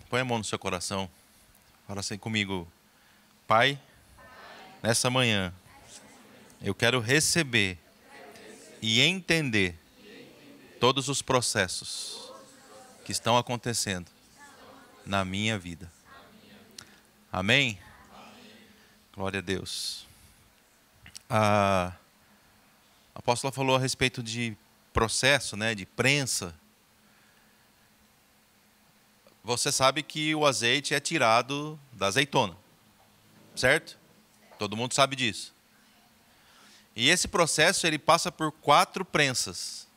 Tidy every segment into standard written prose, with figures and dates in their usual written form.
Põe a mão no seu coração. Fala assim comigo. Pai, nessa manhã, eu quero receber e entender todos os processos que estão acontecendo na minha vida. Amém? Glória a Deus. A apóstola falou a respeito de processo, né, de prensa. Você sabe que o azeite é tirado da azeitona, certo? Todo mundo sabe disso. E esse processo ele passa por 4 prensas.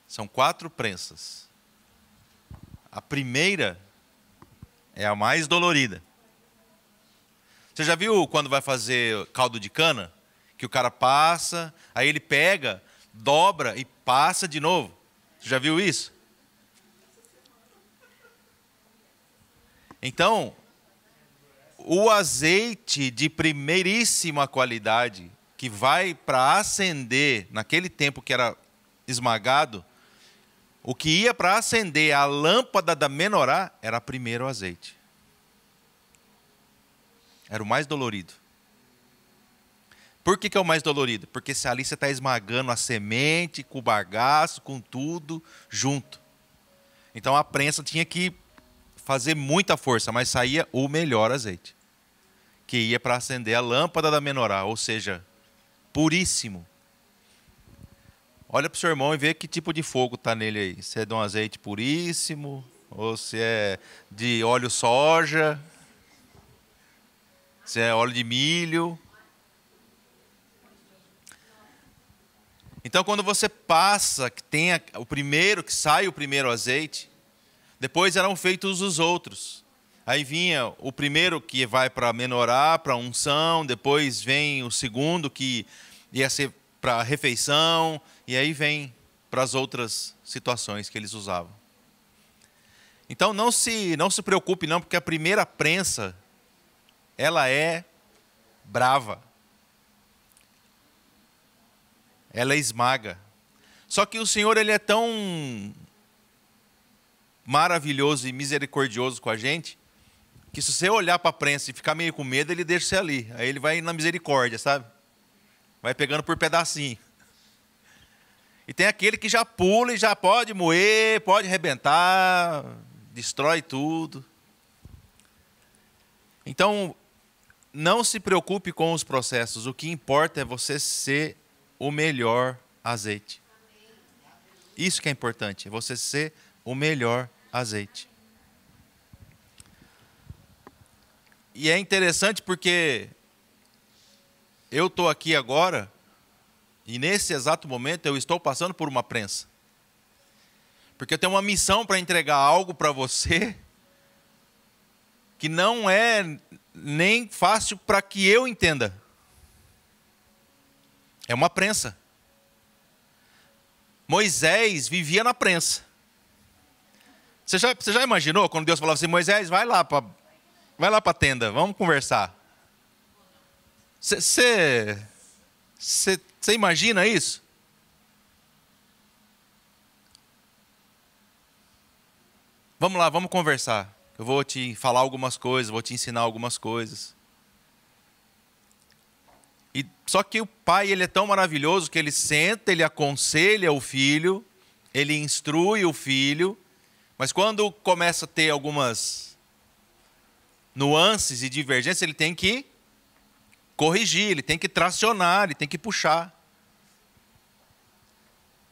São 4 prensas. A primeira é a mais dolorida. Você já viu quando vai fazer caldo de cana? Que o cara passa, aí ele pega, dobra e passa de novo. Você já viu isso? Então, o azeite de primeiríssima qualidade, que vai para acender, naquele tempo que era esmagado, o que ia para acender a lâmpada da menorá era primeiro o azeite. Era o mais dolorido. Por que é o mais dolorido? Porque se ali você está esmagando a semente, com o bagaço, com tudo, junto. Então a prensa tinha que fazer muita força, mas saía o melhor azeite, que ia para acender a lâmpada da menorá, ou seja, puríssimo. Olha para o seu irmão e vê que tipo de fogo está nele aí. Se é de um azeite puríssimo, ou se é de óleo soja, se é óleo de milho. Então, quando você passa, que tem o primeiro, que sai o primeiro azeite, depois eram feitos os outros. Aí vinha o primeiro que vai para a menorá, para a unção, depois vem o segundo que ia ser para a refeição, e aí vem para as outras situações que eles usavam. Então não se preocupe não, porque a primeira prensa, ela é brava. Ela esmaga. Só que o Senhor, ele é tão maravilhoso e misericordioso com a gente, que se você olhar para a prensa e ficar meio com medo, ele deixa você ali. Aí ele vai na misericórdia, sabe? Vai pegando por pedacinho. E tem aquele que já pula e já pode moer, pode arrebentar, destrói tudo. Então, não se preocupe com os processos. O que importa é você ser o melhor azeite. Isso que é importante, é você ser o melhor azeite. E é interessante porque eu estou aqui agora e nesse exato momento eu estou passando por uma prensa. Porque eu tenho uma missão para entregar algo para você que não é nem fácil para que eu entenda. É uma prensa. Moisés vivia na prensa. Você já imaginou quando Deus falava assim, Moisés, vai lá para a tenda, vamos conversar. Você imagina isso? Vamos lá, vamos conversar. Eu vou te falar algumas coisas, vou te ensinar algumas coisas. E só que o pai, ele é tão maravilhoso que ele senta, ele aconselha o filho, ele instrui o filho, mas quando começa a ter algumas nuances e divergências, ele tem que corrigir, ele tem que tracionar, ele tem que puxar.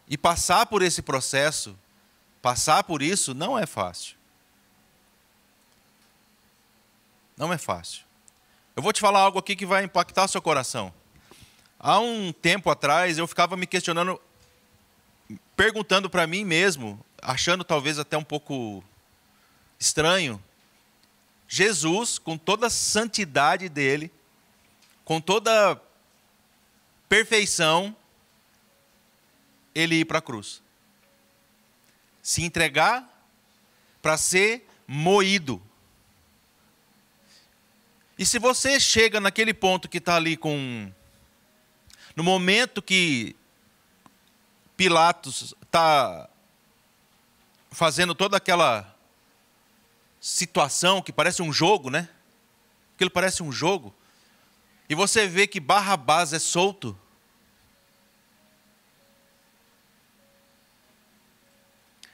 E passar por esse processo, passar por isso, não é fácil. Não é fácil. Eu vou te falar algo aqui que vai impactar seu coração. Há um tempo atrás, eu ficava me questionando, perguntando para mim mesmo, achando talvez até um pouco estranho, Jesus, com toda a santidade dele, com toda a perfeição, ele ir para a cruz. Se entregar para ser moído. E se você chega naquele ponto que está ali no momento que Pilatos está fazendo toda aquela situação que parece um jogo, né? Aquilo parece um jogo. E você vê que Barrabás é solto.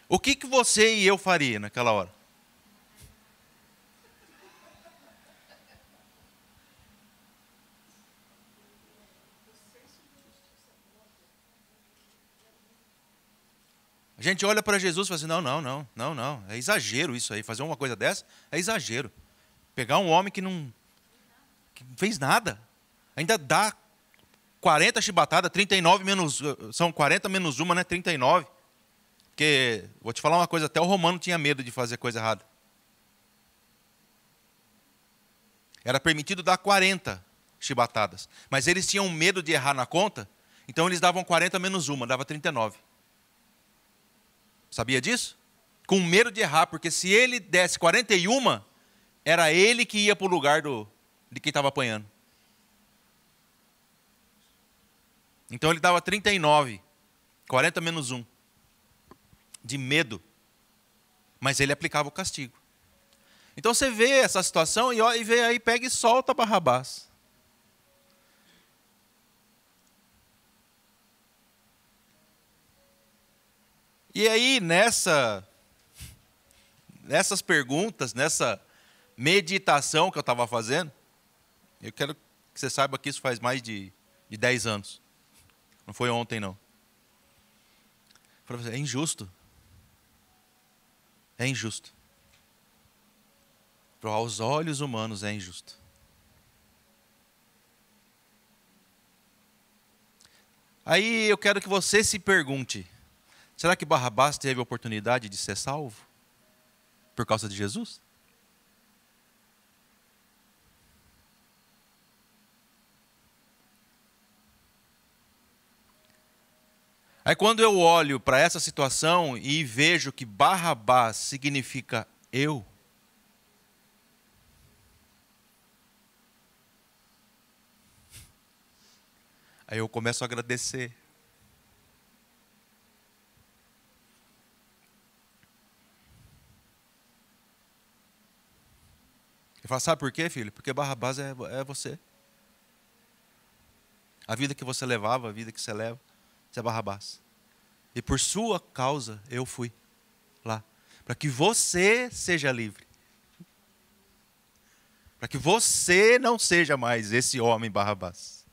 O que você e eu faria naquela hora? A gente olha para Jesus e fala assim, não, é exagero isso aí, fazer uma coisa dessa é exagero. Pegar um homem que não fez nada, ainda dá 40 chibatadas, 39 menos, são 40 menos uma, né, 39. Porque, vou te falar uma coisa, até o romano tinha medo de fazer coisa errada. Era permitido dar 40 chibatadas, mas eles tinham medo de errar na conta, então eles davam 40 menos uma, dava 39. Sabia disso? Com medo de errar, porque se ele desse 41, era ele que ia para o lugar de quem estava apanhando. Então ele dava 39, 40 menos 1, de medo. Mas ele aplicava o castigo. Então você vê essa situação e vê aí, pega e solta Barrabás. E aí, nessas perguntas, nessa meditação que eu estava fazendo, eu quero que você saiba que isso faz mais de 10 anos. Não foi ontem, não. Eu falei, é injusto. É injusto. Aos olhos humanos é injusto. Aí eu quero que você se pergunte, será que Barrabás teve a oportunidade de ser salvo por causa de Jesus? Aí quando eu olho para essa situação e vejo que Barrabás significa eu, aí eu começo a agradecer. Eu falo, sabe por quê, filho? Porque Barrabás é você. A vida que você levava, a vida que você leva, você é Barrabás. E por sua causa eu fui lá. Para que você seja livre. Para que você não seja mais esse homem Barrabás.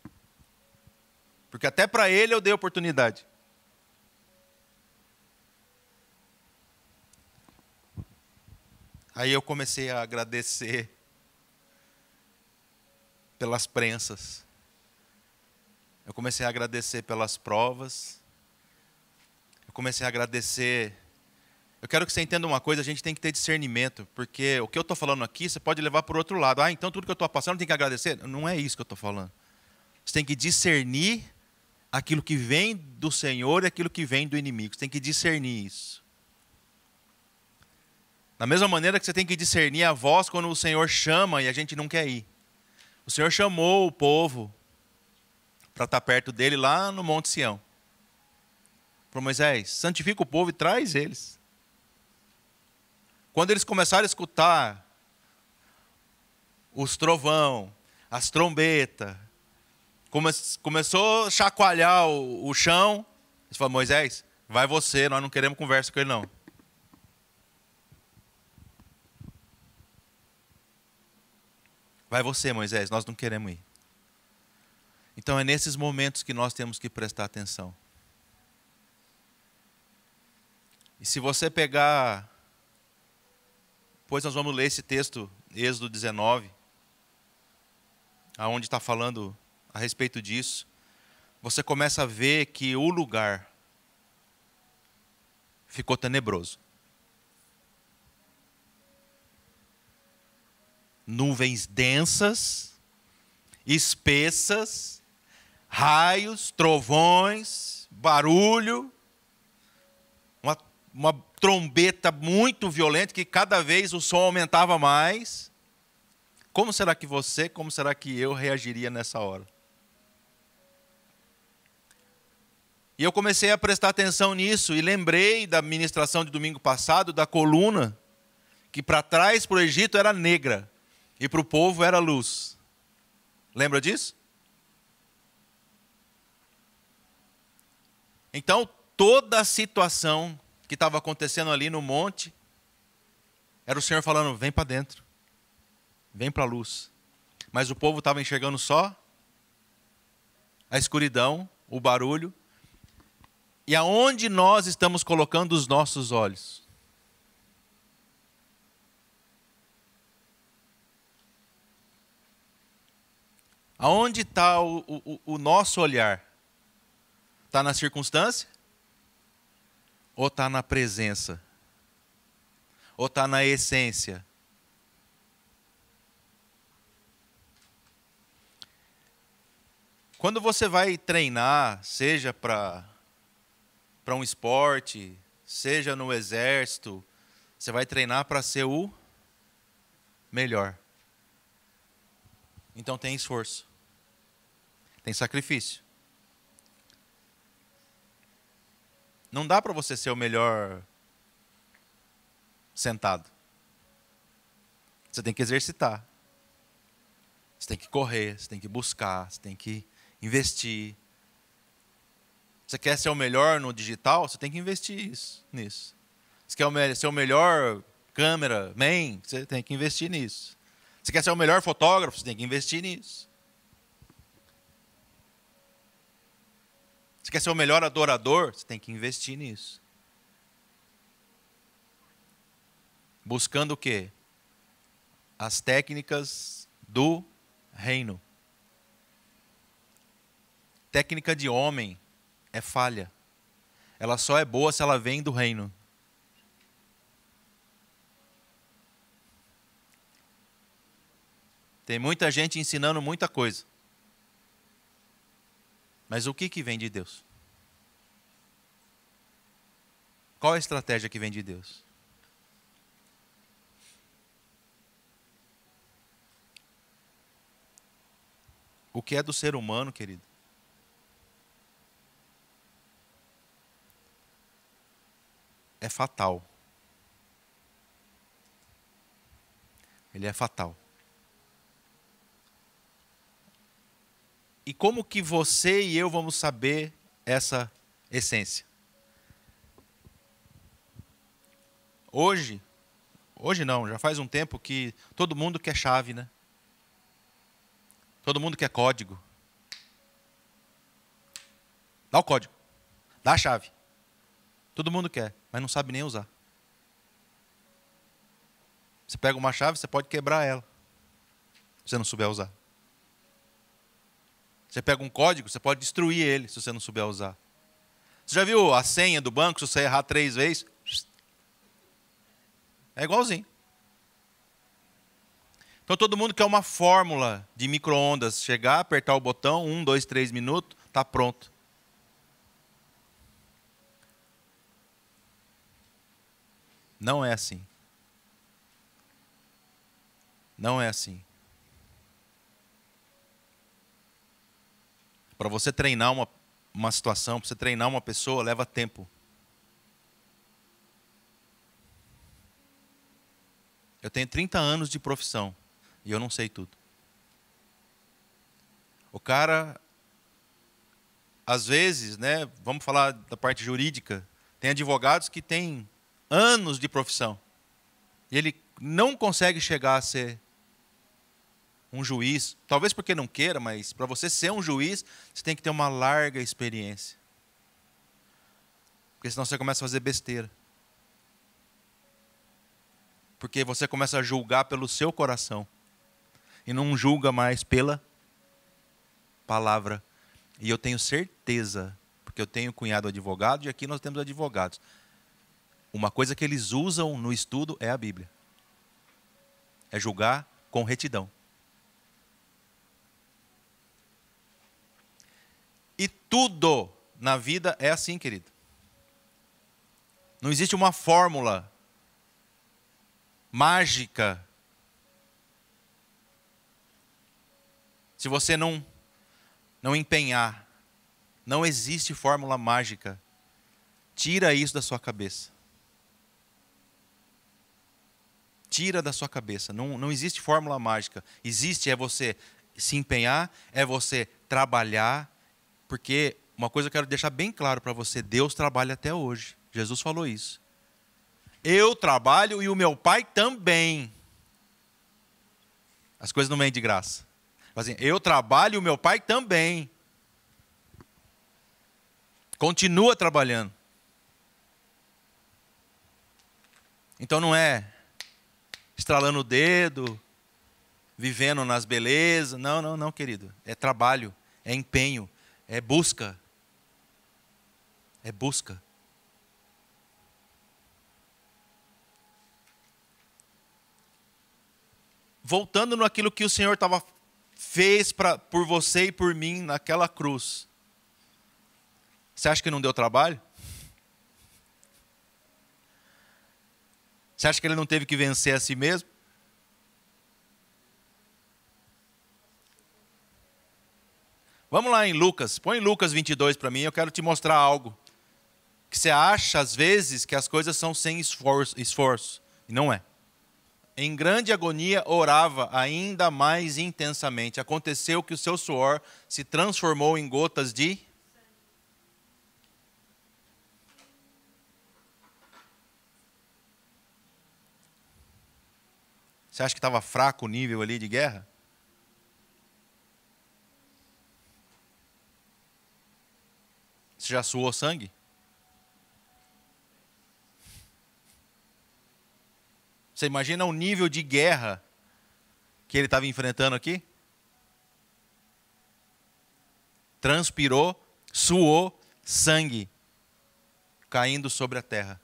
Porque até para ele eu dei oportunidade. Aí eu comecei a agradecer pelas prensas. Eu comecei a agradecer pelas provas. Eu comecei a agradecer. Eu quero que você entenda uma coisa, a gente tem que ter discernimento, porque o que eu estou falando aqui, você pode levar para o outro lado. Ah, então tudo que eu estou passando tem que agradecer? Não é isso que eu estou falando. Você tem que discernir aquilo que vem do Senhor e aquilo que vem do inimigo. Você tem que discernir isso. Da mesma maneira que você tem que discernir a voz quando o Senhor chama e a gente não quer ir. O Senhor chamou o povo para estar perto dele lá no Monte Sião. Falou, Moisés, santifica o povo e traz eles. Quando eles começaram a escutar os trovão, as trombetas, começou a chacoalhar o chão, eles falaram, Moisés, vai você, nós não queremos conversa com ele não. Vai você, Moisés, nós não queremos ir. Então é nesses momentos que nós temos que prestar atenção. E se você pegar, depois nós vamos ler esse texto, Êxodo 19, aonde está falando a respeito disso, você começa a ver que o lugar ficou tenebroso. Nuvens densas, espessas, raios, trovões, barulho, uma trombeta muito violenta, que cada vez o som aumentava mais. Como será que você, como será que eu reagiria nessa hora? E eu comecei a prestar atenção nisso e lembrei da ministração de domingo passado, da coluna, que para trás, para o Egito, era negra e para o povo era luz. Lembra disso? Então, toda a situação que estava acontecendo ali no monte, era o Senhor falando, vem para dentro, vem para a luz. Mas o povo estava enxergando só a escuridão, o barulho. E aonde nós estamos colocando os nossos olhos? Aonde está o nosso olhar? Está na circunstância? Ou está na presença? Ou está na essência? Quando você vai treinar, seja para um esporte, seja no exército, você vai treinar para ser o melhor. Então tem esforço, tem sacrifício. Não dá para você ser o melhor sentado. Você tem que exercitar. Você tem que correr, você tem que buscar, você tem que investir. Você quer ser o melhor no digital? Você tem que investir nisso. Você quer ser o melhor cameraman? Você tem que investir nisso. Você quer ser o melhor fotógrafo? Você tem que investir nisso. Você quer ser o melhor adorador? Você tem que investir nisso. Buscando o quê? As técnicas do reino. Técnica de homem é falha. Ela só é boa se ela vem do reino. Tem muita gente ensinando muita coisa. Mas o que vem de Deus? Qual a estratégia que vem de Deus? O que é do ser humano, querido? É fatal. Ele é fatal. E como que você e eu vamos saber essa essência? Hoje não, já faz um tempo que todo mundo quer chave, né? Todo mundo quer código. Dá o código. Dá a chave. Todo mundo quer, mas não sabe nem usar. Você pega uma chave, você pode quebrar ela. Se você não souber usar. Você pega um código, você pode destruir ele se você não souber usar. Você já viu a senha do banco, se você errar 3 vezes? É igualzinho. Então todo mundo quer uma fórmula de micro-ondas. Chegar, apertar o botão, 1, 2, 3 minutos, está pronto. Não é assim. Não é assim. Para você treinar uma situação, para você treinar uma pessoa, leva tempo. Eu tenho 30 anos de profissão e eu não sei tudo. O cara, às vezes, né, vamos falar da parte jurídica, tem advogados que têm anos de profissão e ele não consegue chegar a ser um juiz, talvez porque não queira, mas para você ser um juiz, você tem que ter uma larga experiência. Porque senão você começa a fazer besteira. Porque você começa a julgar pelo seu coração. E não julga mais pela palavra. E eu tenho certeza, porque eu tenho cunhado advogado, e aqui nós temos advogados. Uma coisa que eles usam no estudo é a Bíblia. É julgar com retidão. E tudo na vida é assim, querido. Não existe uma fórmula mágica. Se você não empenhar. Não existe fórmula mágica. Tira isso da sua cabeça. Tira da sua cabeça. Não existe fórmula mágica. Existe é você se empenhar, é você trabalhar, porque uma coisa eu quero deixar bem claro para você, Deus trabalha até hoje. Jesus falou isso. Eu trabalho e o meu Pai também. As coisas não vêm de graça. Assim, eu trabalho e o meu Pai também. Continua trabalhando. Então não é estralando o dedo, vivendo nas belezas. Não, querido. É trabalho, é empenho, é busca. É busca. Voltando naquilo que o Senhor fez por você e por mim naquela cruz. Você acha que não deu trabalho? Você acha que ele não teve que vencer a si mesmo? Vamos lá em Lucas. Põe Lucas 22 para mim. Eu quero te mostrar algo. Que você acha, às vezes, que as coisas são sem esforço. E não é. Em grande agonia, orava ainda mais intensamente. Aconteceu que o seu suor se transformou em gotas de... Você acha que estava fraco o nível ali de guerra? Você já suou sangue? Você imagina o nível de guerra que ele estava enfrentando aqui? Transpirou, suou sangue caindo sobre a terra.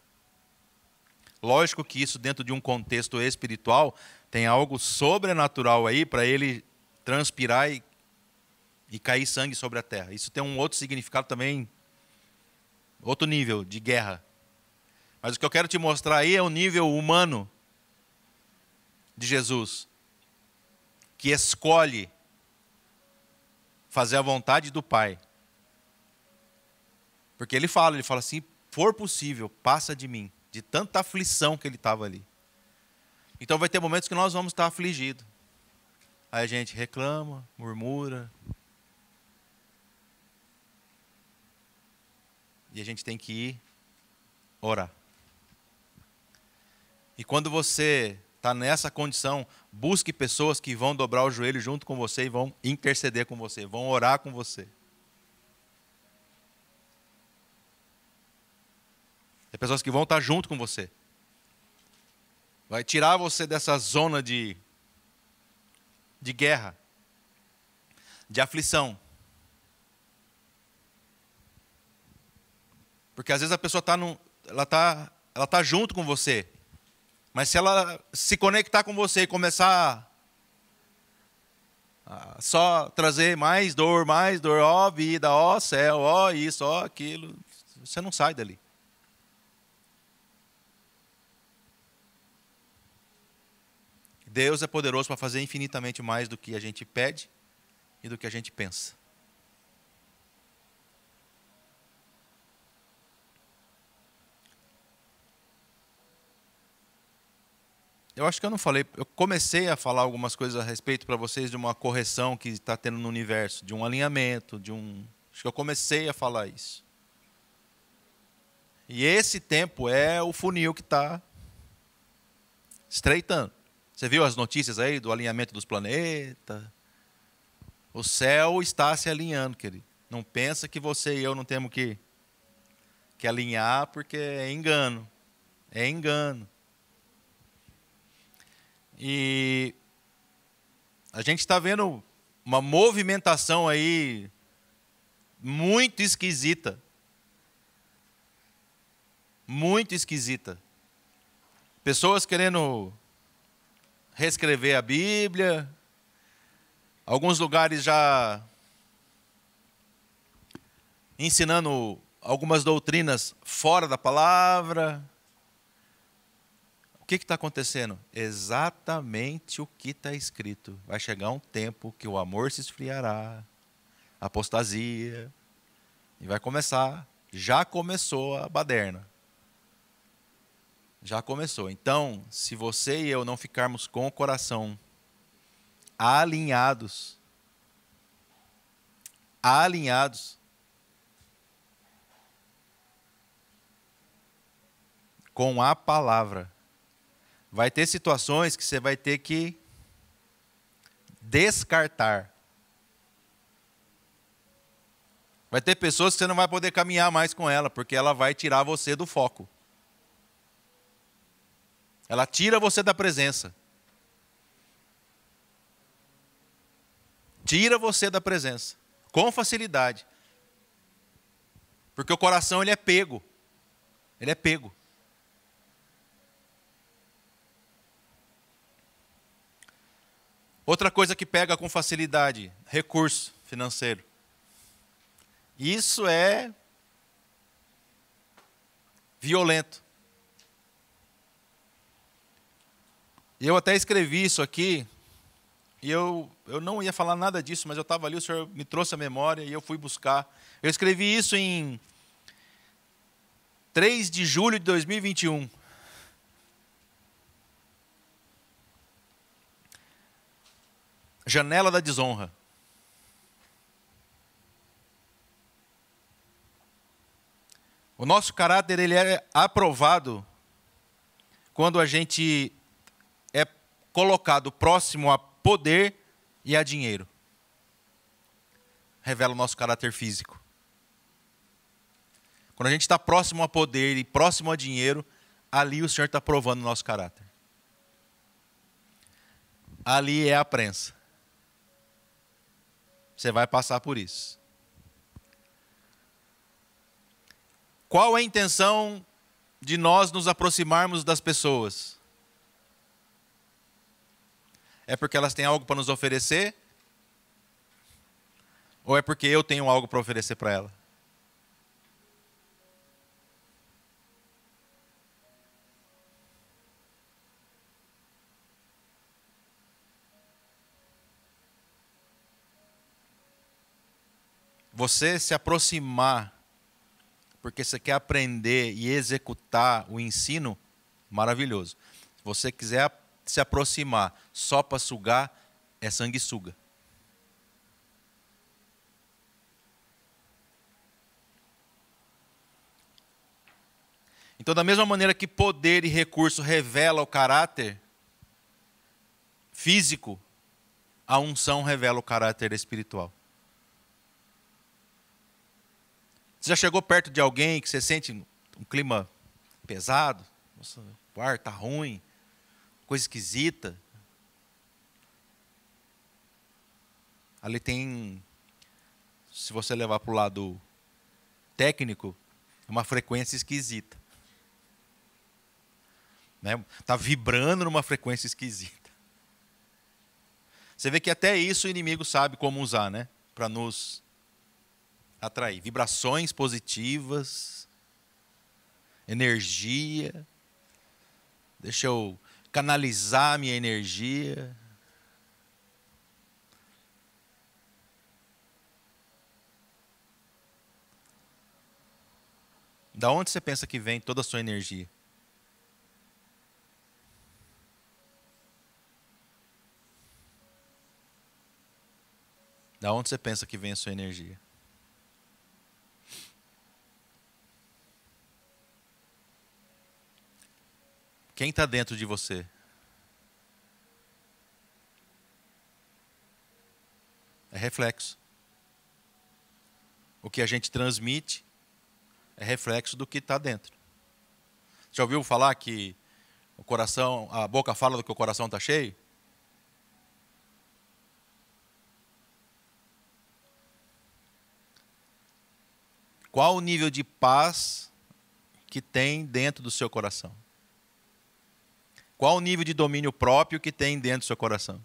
Lógico que isso, dentro de um contexto espiritual, tem algo sobrenatural aí para ele transpirar e cair sangue sobre a terra. Isso tem um outro significado também, outro nível de guerra. Mas o que eu quero te mostrar aí é o nível humano de Jesus, que escolhe fazer a vontade do Pai. Porque ele fala assim, for possível, passa de mim, de tanta aflição que ele estava ali. Então vai ter momentos que nós vamos estar afligidos. Aí a gente reclama, murmura. E a gente tem que ir orar. E quando você está nessa condição, busque pessoas que vão dobrar o joelho junto com você e vão interceder com você, vão orar com você. Tem pessoas que vão estar junto com você. Vai tirar você dessa zona de guerra, de aflição. Porque às vezes a pessoa ela tá junto com você. Mas se ela se conectar com você e começar a só trazer mais dor, ó vida, ó céu, ó isso, ó aquilo, você não sai dali. Deus é poderoso para fazer infinitamente mais do que a gente pede e do que a gente pensa. Eu acho que eu não falei, eu comecei a falar algumas coisas a respeito para vocês de uma correção que está tendo no universo, de um alinhamento, acho que eu comecei a falar isso. E esse tempo é o funil que está estreitando. Você viu as notícias aí do alinhamento dos planetas? O céu está se alinhando, querido. Não pensa que você e eu não temos que alinhar, porque é engano. É engano. E a gente está vendo uma movimentação aí muito esquisita. Muito esquisita. Pessoas querendo reescrever a Bíblia. Alguns lugares já ensinando algumas doutrinas fora da palavra. O que está acontecendo? Exatamente o que está escrito. Vai chegar um tempo que o amor se esfriará, apostasia, E vai começar. Já começou a baderna. Já começou. Então, se você e eu não ficarmos com o coração alinhados, com a palavra, vai ter situações que você vai ter que descartar. Vai ter pessoas que você não vai poder caminhar mais com ela, porque ela vai tirar você do foco. Ela tira você da presença. Tira você da presença. Com facilidade. Porque o coração, ele é pego. Ele é pego. Outra coisa que pega com facilidade, recurso financeiro. Isso é violento. E eu até escrevi isso aqui, e eu não ia falar nada disso, mas eu estava ali, o Senhor me trouxe a memória e eu fui buscar. Eu escrevi isso em 3 de julho de 2021. Janela da desonra. O nosso caráter, ele é aprovado quando a gente é colocado próximo a poder e a dinheiro. Revela o nosso caráter físico. Quando a gente está próximo a poder e próximo a dinheiro, ali o Senhor está provando o nosso caráter. Ali é a prensa. Você vai passar por isso. Qual é a intenção de nós nos aproximarmos das pessoas? É porque elas têm algo para nos oferecer? Ou é porque eu tenho algo para oferecer para ela? Você se aproximar porque você quer aprender e executar o ensino, maravilhoso. Se você quiser se aproximar só para sugar, é sanguessuga. Então, da mesma maneira que poder e recurso revela o caráter físico, a unção revela o caráter espiritual. Você já chegou perto de alguém que você sente um clima pesado? Nossa, o ar está ruim, coisa esquisita. Ali tem, se você levar para o lado técnico, uma frequência esquisita. Está vibrando numa frequência esquisita. Você vê que até isso o inimigo sabe como usar, né? Para nos atrair. Vibrações positivas, energia. Deixa eu canalizar a minha energia. Da onde você pensa que vem toda a sua energia? Da onde você pensa que vem a sua energia? Quem está dentro de você? É reflexo. O que a gente transmite é reflexo do que está dentro. Já ouviu falar que o coração, a boca fala do que o coração está cheio? Qual o nível de paz que tem dentro do seu coração? Qual o nível de domínio próprio que tem dentro do seu coração?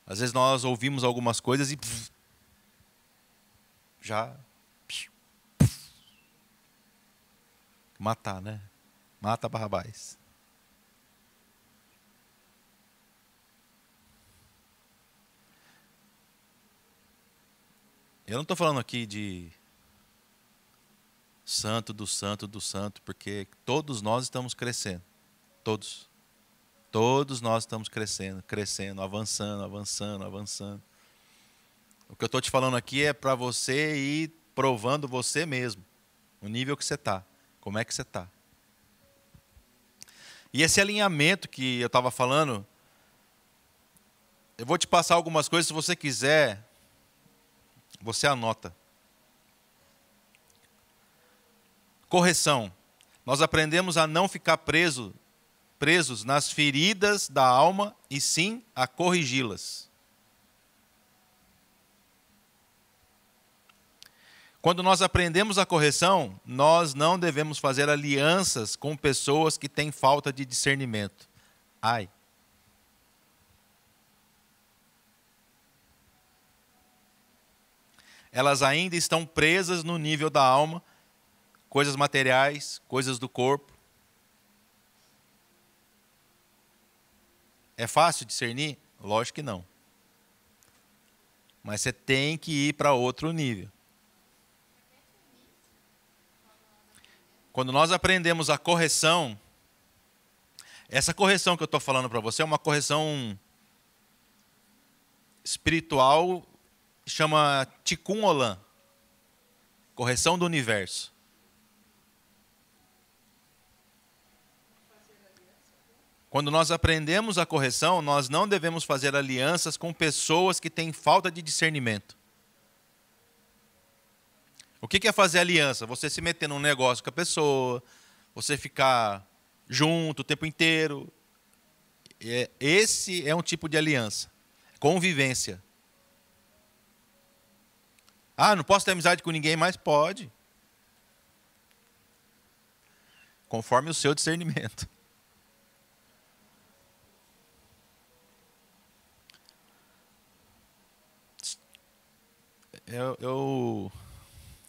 Às vezes nós ouvimos algumas coisas e já matar, né? Mata Barrabás. Eu não estou falando aqui de santo do santo do santo, porque todos nós estamos crescendo. Todos. Todos nós estamos crescendo, crescendo, avançando, avançando, avançando. O que eu estou te falando aqui é para você ir provando você mesmo, o nível que você está, como é que você está. E esse alinhamento que eu estava falando, eu vou te passar algumas coisas, se você quiser, você anota. Correção. Nós aprendemos a não ficar presos nas feridas da alma e sim a corrigi-las. Quando nós aprendemos a correção, nós não devemos fazer alianças com pessoas que têm falta de discernimento. Ai. Elas ainda estão presas no nível da alma, coisas materiais, coisas do corpo. É fácil discernir? Lógico que não. Mas você tem que ir para outro nível. Quando nós aprendemos a correção, essa correção que eu estou falando para você é uma correção espiritual, chama Tikkun Olam, correção do universo. Quando nós aprendemos a correção, nós não devemos fazer alianças com pessoas que têm falta de discernimento. O que é fazer aliança? Você se meter num negócio com a pessoa, você ficar junto o tempo inteiro. Esse é um tipo de aliança. Convivência. Ah, não posso ter amizade com ninguém mais? Pode. Conforme o seu discernimento.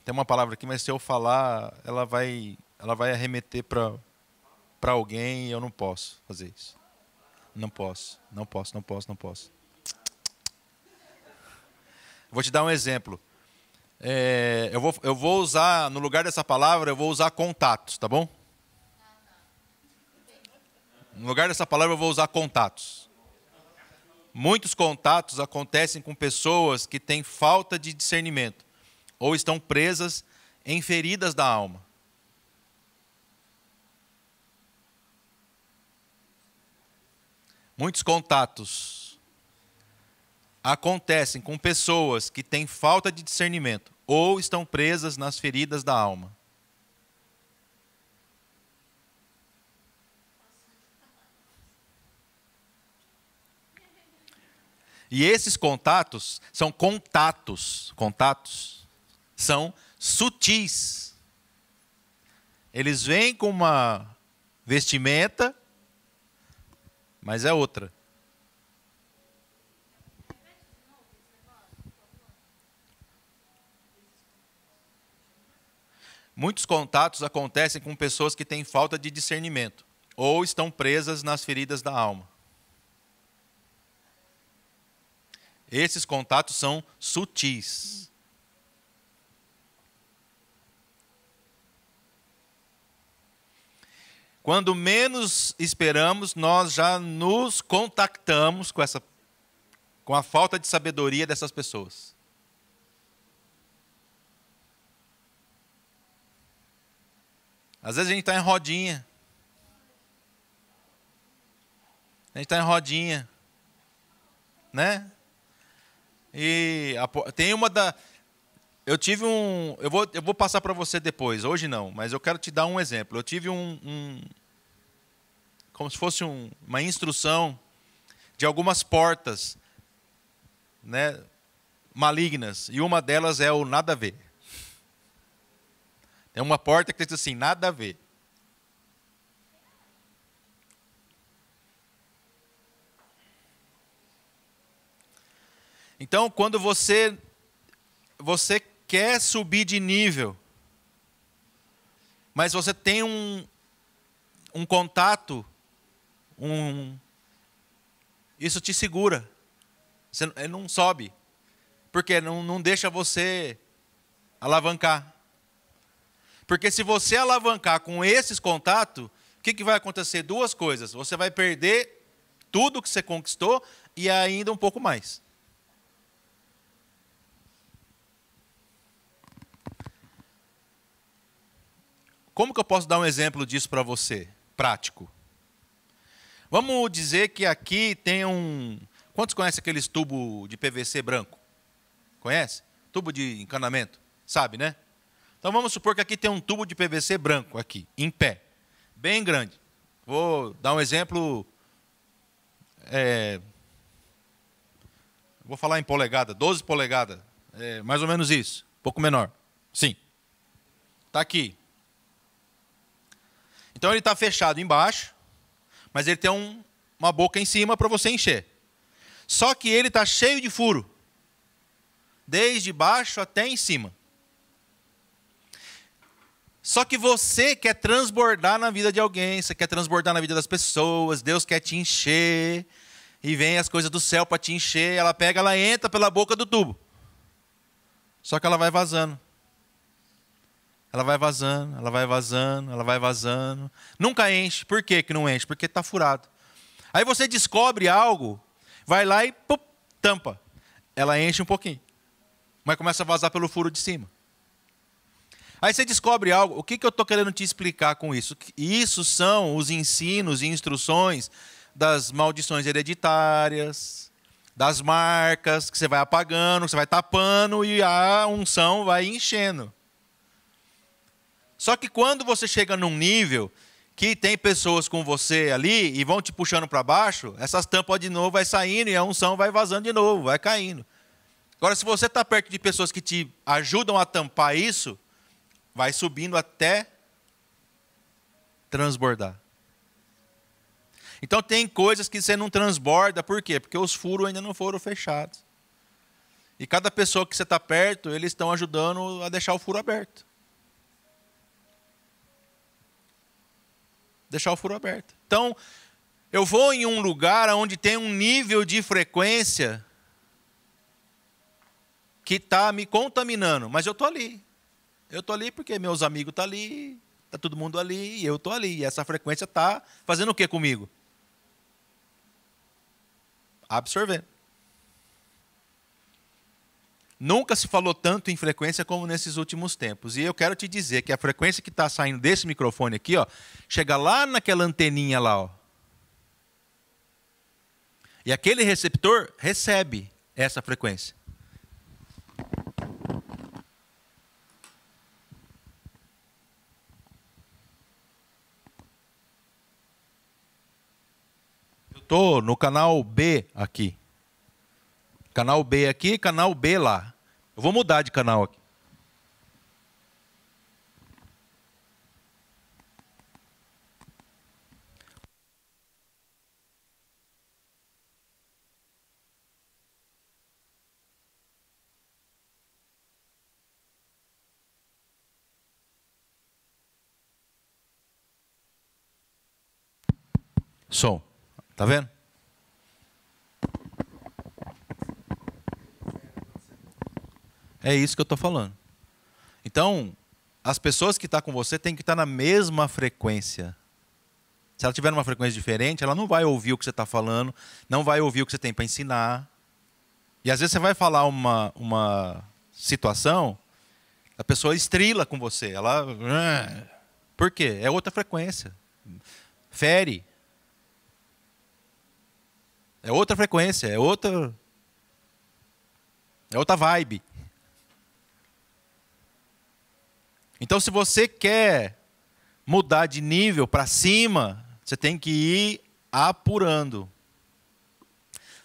Tem uma palavra aqui, mas se eu falar, ela vai arremeter para alguém e eu não posso fazer isso. Não posso. Vou te dar um exemplo. Eu vou usar, no lugar dessa palavra, eu vou usar contatos, tá bom? No lugar dessa palavra, eu vou usar contatos. Muitos contatos acontecem com pessoas que têm falta de discernimento ou estão presas em feridas da alma. Muitos contatos acontecem com pessoas que têm falta de discernimento ou estão presas nas feridas da alma. E esses contatos são contatos são sutis. Eles vêm com uma vestimenta, mas é outra. Muitos contatos acontecem com pessoas que têm falta de discernimento ou estão presas nas feridas da alma. Esses contatos são sutis. Quando menos esperamos, nós já nos contactamos com a falta de sabedoria dessas pessoas. Às vezes a gente está em rodinha. Né? E tem uma da... Eu vou passar para você depois, hoje não, mas eu quero te dar um exemplo. Eu tive como se fosse uma instrução de algumas portas, né, malignas, e uma delas é o nada a ver. Tem uma porta que diz assim, nada a ver. Então, quando você quer subir de nível, mas você tem um contato, isso te segura. Ele não sobe. Porque não deixa você alavancar. Porque se você alavancar com esses contatos, o que vai acontecer? Duas coisas. Você vai perder tudo que você conquistou e ainda um pouco mais. Como que eu posso dar um exemplo disso para você? Prático. Vamos dizer que aqui tem um... Quantos conhecem aqueles tubos de PVC branco? Conhece? Tubo de encanamento. Sabe, né? Então vamos supor que aqui tem um tubo de PVC branco, aqui, em pé. Bem grande. Vou dar um exemplo... Vou falar em polegada, 12 polegadas. Mais ou menos isso. Um pouco menor. Sim. Está aqui. Então ele está fechado embaixo, mas ele tem uma boca em cima para você encher. Só que ele está cheio de furo, desde baixo até em cima. Só que você quer transbordar na vida de alguém, você quer transbordar na vida das pessoas, Deus quer te encher, e vem as coisas do céu para te encher, ela pega, ela entra pela boca do tubo. Só que ela vai vazando. Ela vai vazando, ela vai vazando, ela vai vazando. Nunca enche. Por que não enche? Porque está furado. Aí você descobre algo, vai lá e pum, tampa. Ela enche um pouquinho. Mas começa a vazar pelo furo de cima. Aí você descobre algo. O que eu estou querendo te explicar com isso? Isso são os ensinos e instruções das maldições hereditárias, das marcas que você vai apagando, que você vai tapando e a unção vai enchendo. Só que quando você chega num nível que tem pessoas com você ali e vão te puxando para baixo, essas tampas de novo vai saindo e a unção vai vazando de novo, vai caindo. Agora, se você está perto de pessoas que te ajudam a tampar isso, vai subindo até transbordar. Então tem coisas que você não transborda, por quê? Porque os furos ainda não foram fechados. E cada pessoa que você está perto, eles estão ajudando a deixar o furo aberto. Deixar o furo aberto. Então, eu vou em um lugar onde tem um nível de frequência que está me contaminando, mas eu estou ali. Eu estou ali porque meus amigos estão ali, está todo mundo ali, e eu estou ali. E essa frequência está fazendo o que comigo? Absorvendo. Nunca se falou tanto em frequência como nesses últimos tempos. E eu quero te dizer que a frequência que está saindo desse microfone aqui, ó, chega lá naquela anteninha lá. Ó. E aquele receptor recebe essa frequência. Eu estou no canal B aqui. Canal B aqui, canal B lá. Eu vou mudar de canal aqui. Som. Tá vendo? É isso que eu estou falando. Então, as pessoas que estão com você têm que estar na mesma frequência. Se ela tiver numa frequência diferente, ela não vai ouvir o que você está falando, não vai ouvir o que você tem para ensinar. E às vezes você vai falar uma situação, a pessoa estrila com você. Ela... Por quê? É outra frequência. Fere. É outra frequência, é outra vibe. Então, se você quer mudar de nível para cima, você tem que ir apurando.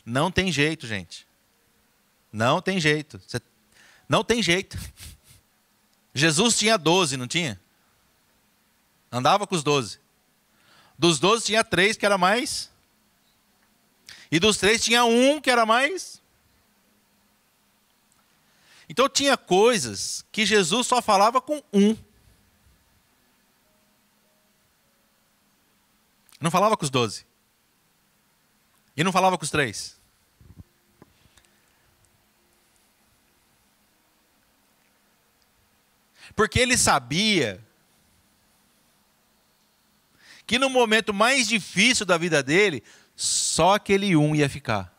Não tem jeito, gente. Não tem jeito. Não tem jeito. Jesus tinha 12, não tinha? Andava com os 12. Dos 12 tinha 3 que era mais. E dos 3 tinha um que era mais. Então tinha coisas que Jesus só falava com um. Não falava com os 12. E não falava com os 3. Porque ele sabia que no momento mais difícil da vida dele, só aquele um ia ficar.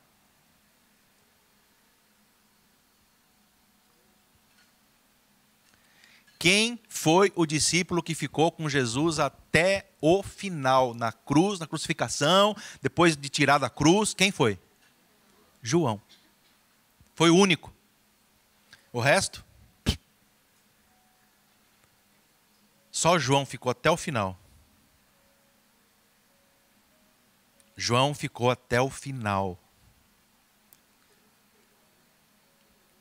Quem foi o discípulo que ficou com Jesus até o final, na cruz, na crucificação, depois de tirar da cruz? Quem foi? João. Foi o único. O resto? Só João ficou até o final. João ficou até o final.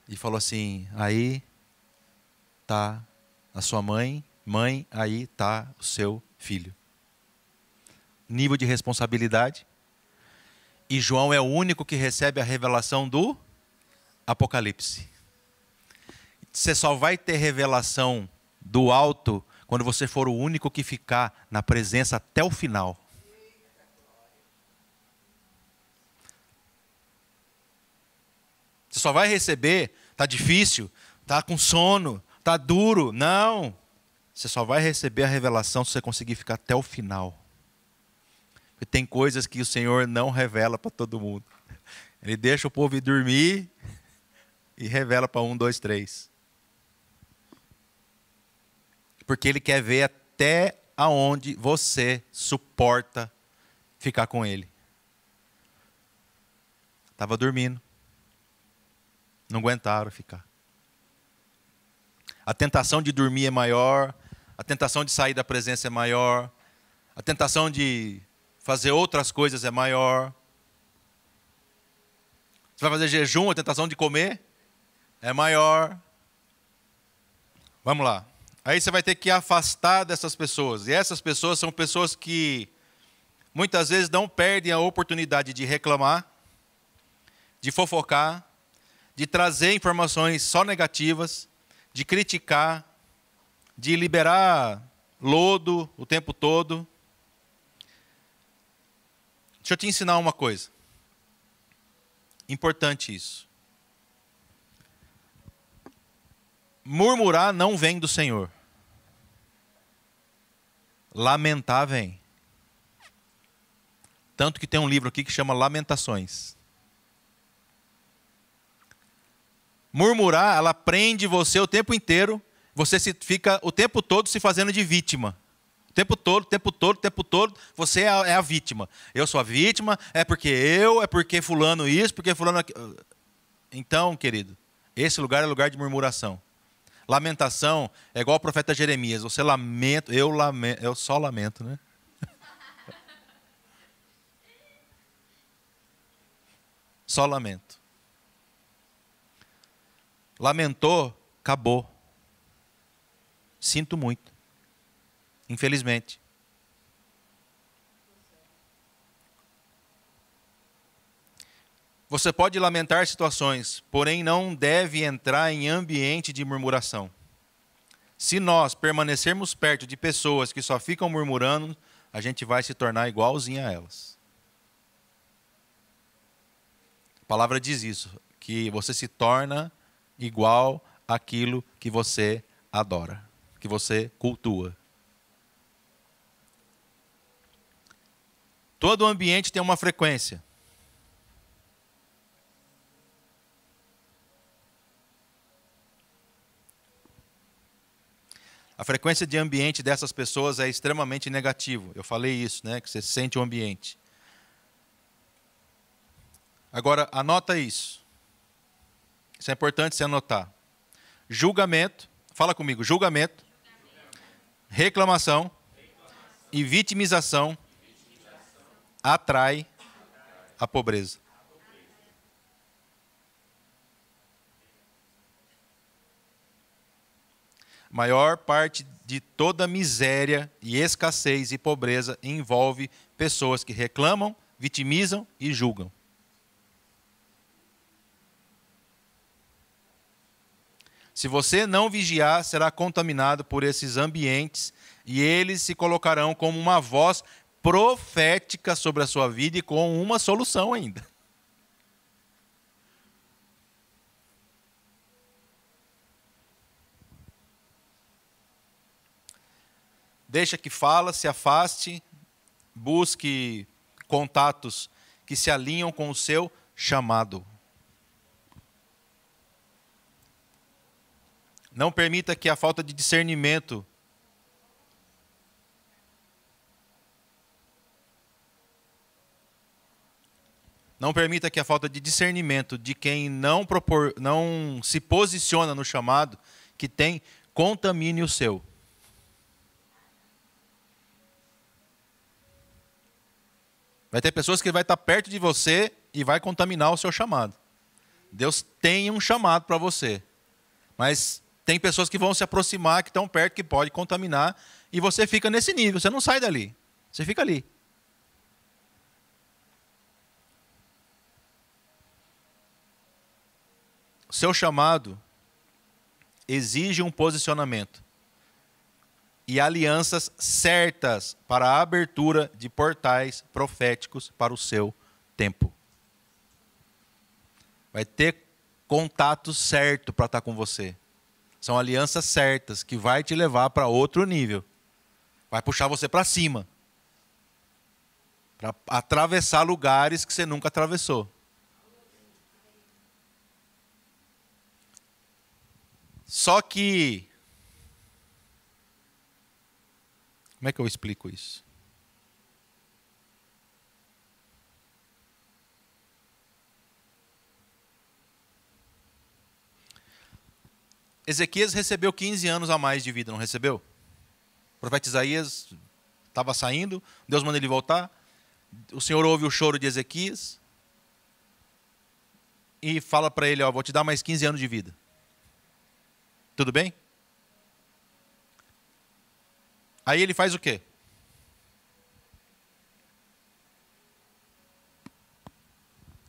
E falou assim: aí está a sua mãe, aí está o seu filho. Nível de responsabilidade. E João é o único que recebe a revelação do Apocalipse. Você só vai ter revelação do alto quando você for o único que ficar na presença até o final. Você só vai receber, está difícil, está com sono, está duro. Não. Você só vai receber a revelação se você conseguir ficar até o final. Porque tem coisas que o Senhor não revela para todo mundo. Ele deixa o povo ir dormir e revela para 1, 2, 3. Porque Ele quer ver até aonde você suporta ficar com Ele. Estava dormindo. Não aguentaram ficar. A tentação de dormir é maior, a tentação de sair da presença é maior, a tentação de fazer outras coisas é maior. Você vai fazer jejum, a tentação de comer é maior. Vamos lá. Aí você vai ter que afastar dessas pessoas. E essas pessoas são pessoas que muitas vezes não perdem a oportunidade de reclamar, de fofocar, de trazer informações só negativas, de criticar, de liberar lodo o tempo todo. Deixa eu te ensinar uma coisa. Importante isso. Murmurar não vem do Senhor. Lamentar vem. Tanto que tem um livro aqui que chama Lamentações. Murmurar, ela prende você o tempo inteiro. Você fica o tempo todo se fazendo de vítima. O tempo todo, você é a vítima. Eu sou a vítima, é porque fulano isso, porque fulano aquilo. Então, querido, esse lugar é lugar de murmuração. Lamentação é igual ao profeta Jeremias. Você lamenta, eu só lamento, né? Só lamento. Lamentou, acabou. Sinto muito. Infelizmente. Você pode lamentar situações, porém não deve entrar em ambiente de murmuração. Se nós permanecermos perto de pessoas que só ficam murmurando, a gente vai se tornar igualzinho a elas. A palavra diz isso, que você se torna igual àquilo que você adora, que você cultua. Todo ambiente tem uma frequência. A frequência de ambiente dessas pessoas é extremamente negativo. Eu falei isso, né? Que você sente o ambiente. Agora, anota isso. Isso é importante você anotar. Julgamento, fala comigo, julgamento, reclamação e vitimização atrai a pobreza. Maior parte de toda miséria e escassez e pobreza envolve pessoas que reclamam, vitimizam e julgam. Se você não vigiar, será contaminado por esses ambientes e eles se colocarão como uma voz profética sobre a sua vida e com uma solução ainda. Deixa que fala, se afaste, busque contatos que se alinham com o seu chamado. Não permita que a falta de discernimento de quem não se posiciona no chamado que tem, contamine o seu. Vai ter pessoas que vai estar perto de você e vai contaminar o seu chamado. Deus tem um chamado para você, mas tem pessoas que vão se aproximar, que estão perto, que pode contaminar, e você fica nesse nível, você não sai dali, você fica ali. O seu chamado exige um posicionamento e alianças certas para a abertura de portais proféticos para o seu tempo. Vai ter contato certo para estar com você. São alianças certas que vai te levar para outro nível. Vai puxar você para cima. Para atravessar lugares que você nunca atravessou. Só que... Como é que eu explico isso? Ezequias recebeu 15 anos a mais de vida, não recebeu? O profeta Isaías estava saindo, Deus manda ele voltar. O Senhor ouve o choro de Ezequias e fala para ele, vou te dar mais 15 anos de vida. Tudo bem? Aí ele faz o quê?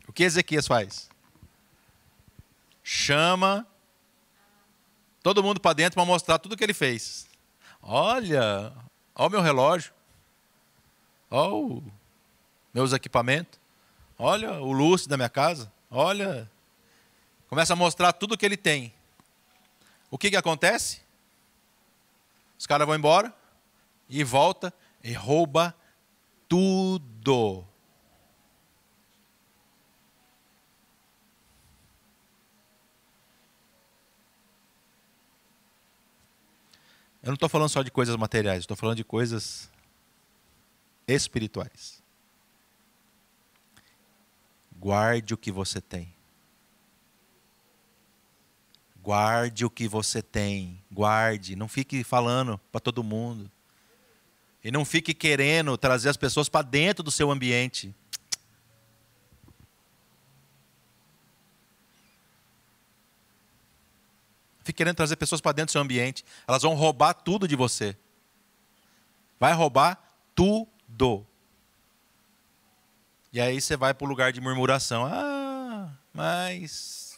O que Ezequias faz? Chama todo mundo para dentro para mostrar tudo o que ele fez. Olha o meu relógio. Olha meus equipamentos. Olha o luxo da minha casa. Olha. Começa a mostrar tudo o que ele tem. O que acontece? Os caras vão embora e volta e rouba tudo. Eu não estou falando só de coisas materiais, estou falando de coisas espirituais. Guarde o que você tem. Guarde o que você tem. Guarde. Não fique falando para todo mundo. E não fique querendo trazer as pessoas para dentro do seu ambiente. Fique querendo trazer pessoas para dentro do seu ambiente. Elas vão roubar tudo de você. Vai roubar tudo. E aí você vai para o lugar de murmuração. Mas...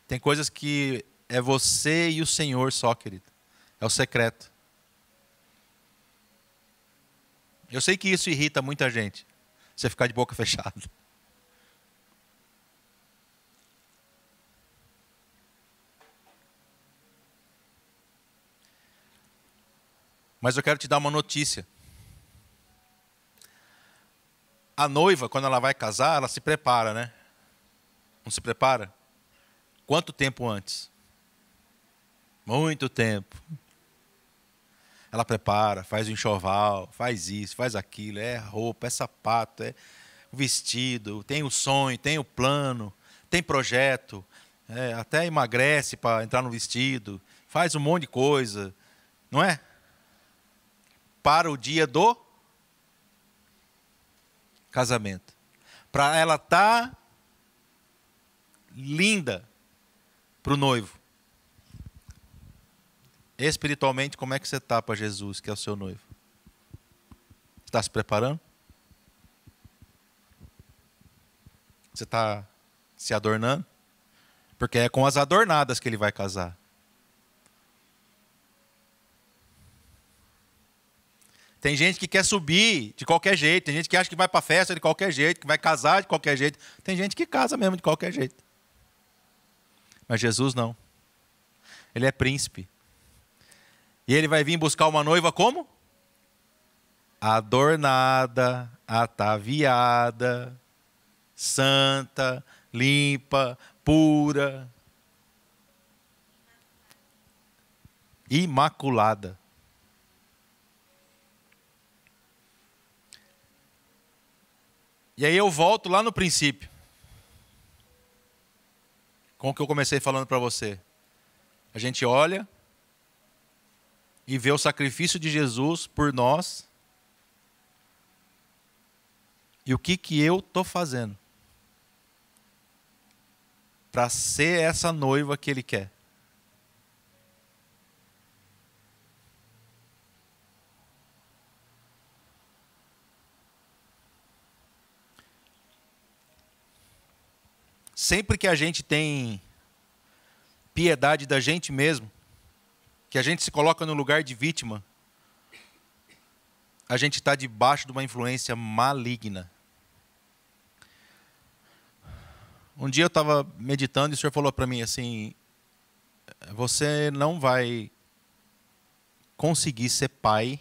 Tem coisas que é você e o Senhor só, querido. É o secreto. Eu sei que isso irrita muita gente. Você ficar de boca fechada. Mas eu quero te dar uma notícia. A noiva, quando ela vai casar, ela se prepara, né? Não se prepara? Quanto tempo antes? Muito tempo. Ela prepara, faz o enxoval, faz isso, faz aquilo, é roupa, é sapato, é vestido, tem o sonho, tem o plano, tem projeto, até emagrece para entrar no vestido, faz um monte de coisa, não é? Para o dia do casamento. Para ela estar linda para o noivo. Espiritualmente, como é que você está para Jesus, que é o seu noivo? Está se preparando? Você está se adornando? Porque é com as adornadas que ele vai casar. Tem gente que quer subir de qualquer jeito. Tem gente que acha que vai para a festa de qualquer jeito, que vai casar de qualquer jeito. Tem gente que casa mesmo de qualquer jeito. Mas Jesus não. Ele é príncipe. E ele vai vir buscar uma noiva como? Adornada, ataviada, santa, limpa, pura, imaculada. E aí eu volto lá no princípio, com o que eu comecei falando para você. A gente olha e vê o sacrifício de Jesus por nós. E o que eu estou fazendo para ser essa noiva que Ele quer? Sempre que a gente tem piedade da gente mesmo, que a gente se coloca no lugar de vítima, a gente está debaixo de uma influência maligna. Um dia eu estava meditando e o Senhor falou para mim assim: você não vai conseguir ser pai,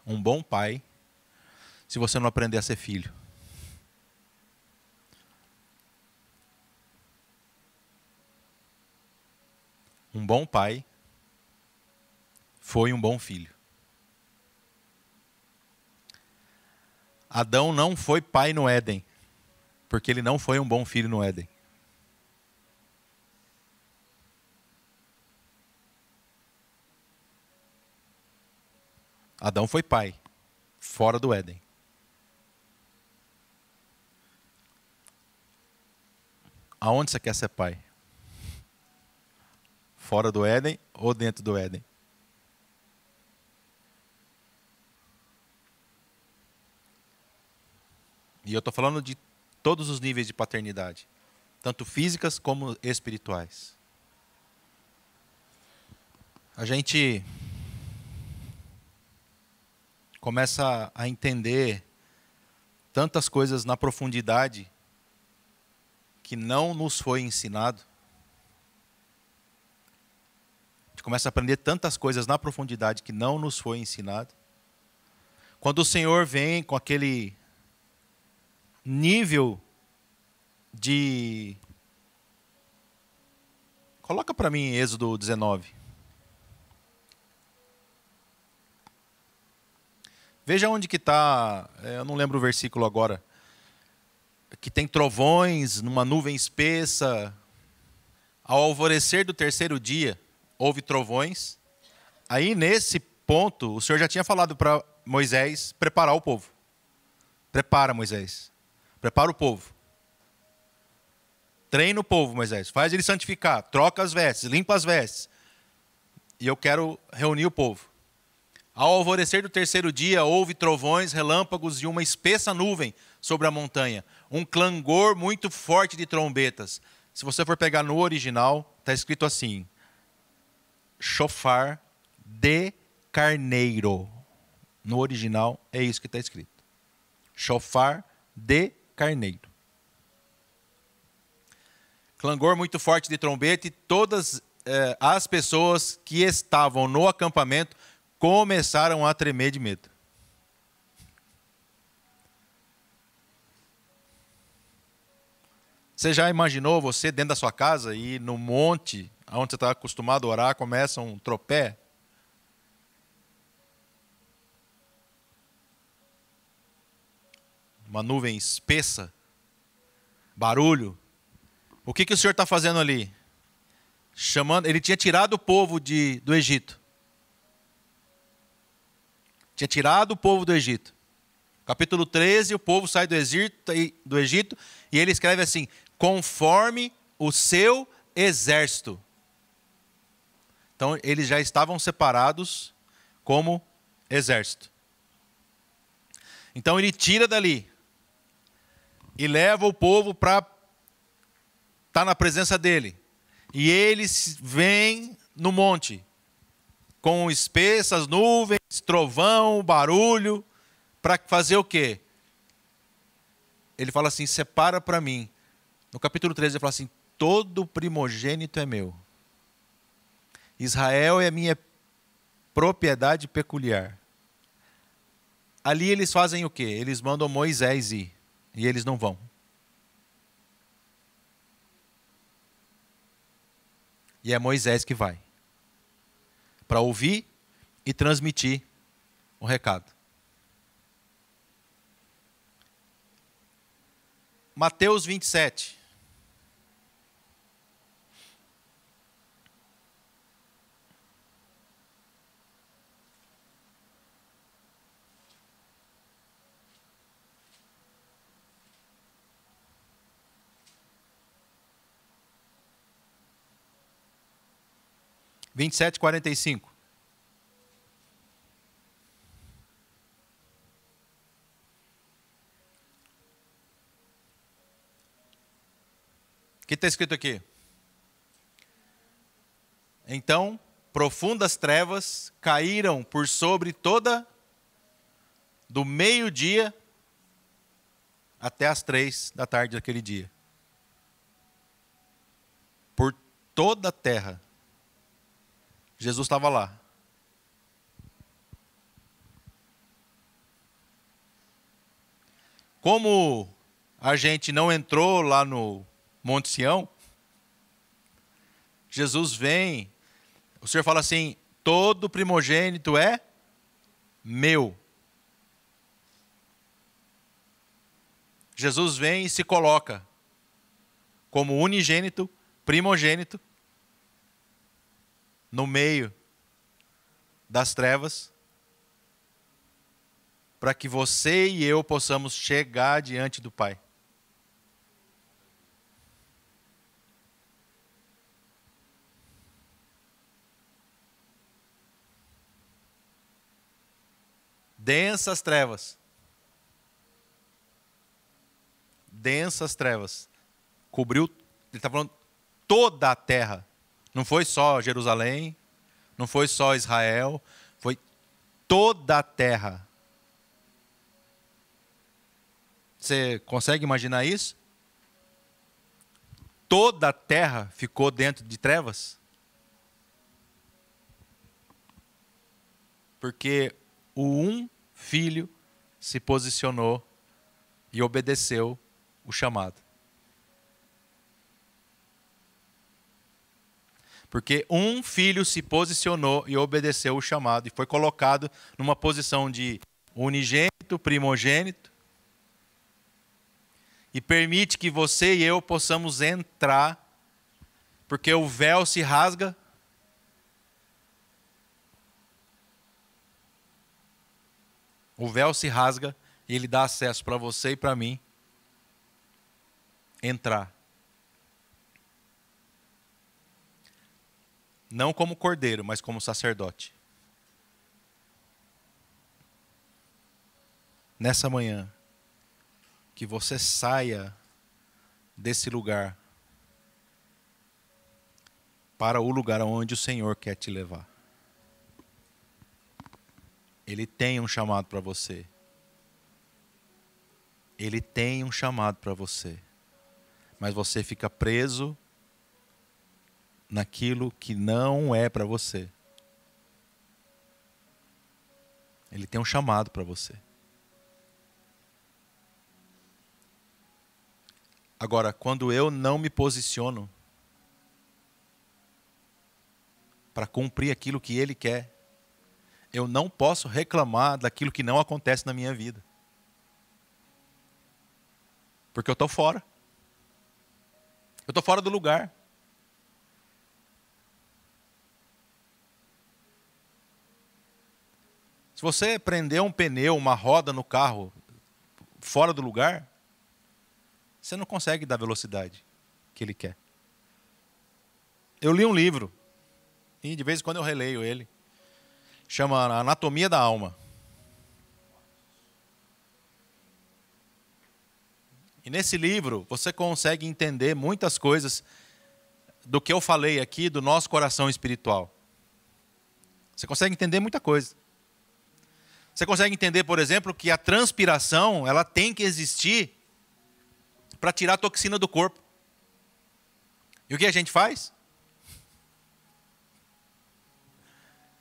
um bom pai, se você não aprender a ser filho. Um bom pai foi um bom filho. Adão não foi pai no Éden, porque ele não foi um bom filho no Éden. Adão foi pai, fora do Éden. Aonde você quer ser pai? Fora do Éden ou dentro do Éden? E eu estou falando de todos os níveis de paternidade, tanto físicas como espirituais. A gente começa a entender tantas coisas na profundidade que não nos foi ensinado. A gente começa a aprender tantas coisas na profundidade que não nos foi ensinado. Quando o Senhor vem com aquele nível de... Coloca para mim Êxodo 19. Veja onde que está, eu não lembro o versículo agora, que tem trovões numa nuvem espessa. Ao alvorecer do terceiro dia, houve trovões. Aí nesse ponto, o Senhor já tinha falado para Moisés preparar o povo. Prepara, Moisés. Prepara o povo. Treina o povo, Moisés. Faz ele santificar. Troca as vestes, limpa as vestes. E eu quero reunir o povo. Ao alvorecer do terceiro dia, houve trovões, relâmpagos e uma espessa nuvem sobre a montanha. Um clangor muito forte de trombetas. Se você for pegar no original, está escrito assim: chofar de carneiro. No original é isso que está escrito. Chofar de carneiro. Clangor muito forte de trombeta e todas as pessoas que estavam no acampamento começaram a tremer de medo. Você já imaginou você dentro da sua casa e no monte, onde você está acostumado a orar, começa um tropé? Uma nuvem espessa, barulho. O que o Senhor está fazendo ali? Ele tinha tirado o povo do Egito. Tinha tirado o povo do Egito. Capítulo 13, o povo sai do Egito e ele escreve assim: conforme o seu exército. Então, eles já estavam separados como exército. Então, ele tira dali e leva o povo para estar na presença dele. E eles vêm no monte, com espessas nuvens, trovão, barulho, para fazer o quê? Ele fala assim: separa para mim. No capítulo 13 ele fala assim: todo primogênito é meu. Israel é minha propriedade peculiar. Ali eles fazem o quê? Eles mandam Moisés ir, e eles não vão. E é Moisés que vai, para ouvir e transmitir o recado. Mateus 27. (27, 45). O que está escrito aqui? Então, profundas trevas caíram por sobre toda, do meio-dia até as 3 da tarde daquele dia. Por toda a terra. Jesus estava lá. Como a gente não entrou lá no Monte Sião, Jesus vem, o Senhor fala assim: todo primogênito é meu. Jesus vem e se coloca como unigênito, primogênito, no meio das trevas, para que você e eu possamos chegar diante do Pai. Densas trevas. Densas trevas. Cobriu, ele está falando, toda a terra. Não foi só Jerusalém, não foi só Israel, foi toda a terra. Você consegue imaginar isso? Toda a terra ficou dentro de trevas? Porque um filho se posicionou e obedeceu o chamado. Porque um filho se posicionou e obedeceu o chamado e foi colocado numa posição de unigênito, primogênito, e permite que você e eu possamos entrar, porque o véu se rasga. O véu se rasga e ele dá acesso para você e para mim entrar. Não como cordeiro, mas como sacerdote. Nessa manhã, que você saia desse lugar para o lugar onde o Senhor quer te levar. Ele tem um chamado para você. Ele tem um chamado para você. Mas você fica preso naquilo que não é para você. Ele tem um chamado para você. Agora, quando eu não me posiciono para cumprir aquilo que Ele quer, eu não posso reclamar daquilo que não acontece na minha vida. Porque eu estou fora. Eu estou fora do lugar. Se você prender um pneu, uma roda no carro, fora do lugar, você não consegue dar a velocidade que ele quer. Eu li um livro, e de vez em quando eu releio ele, chama Anatomia da Alma. E nesse livro você consegue entender muitas coisas do que eu falei aqui do nosso coração espiritual. Você consegue entender muita coisa. Você consegue entender, por exemplo, que a transpiração ela tem que existir para tirar a toxina do corpo. E o que a gente faz?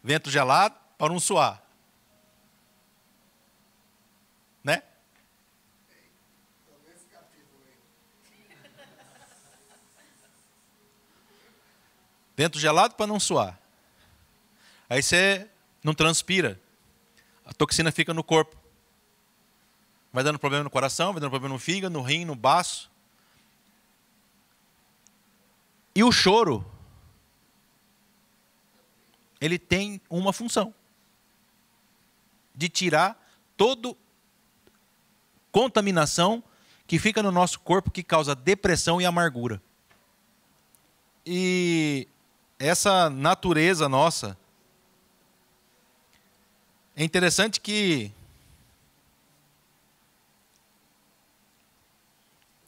Vento gelado, para não suar. Né? Vento gelado para não suar. Aí você não transpira. A toxina fica no corpo. Vai dando problema no coração, vai dando problema no fígado, no rim, no baço. E o choro, ele tem uma função. De tirar toda contaminação que fica no nosso corpo, que causa depressão e amargura. E essa natureza nossa, é interessante que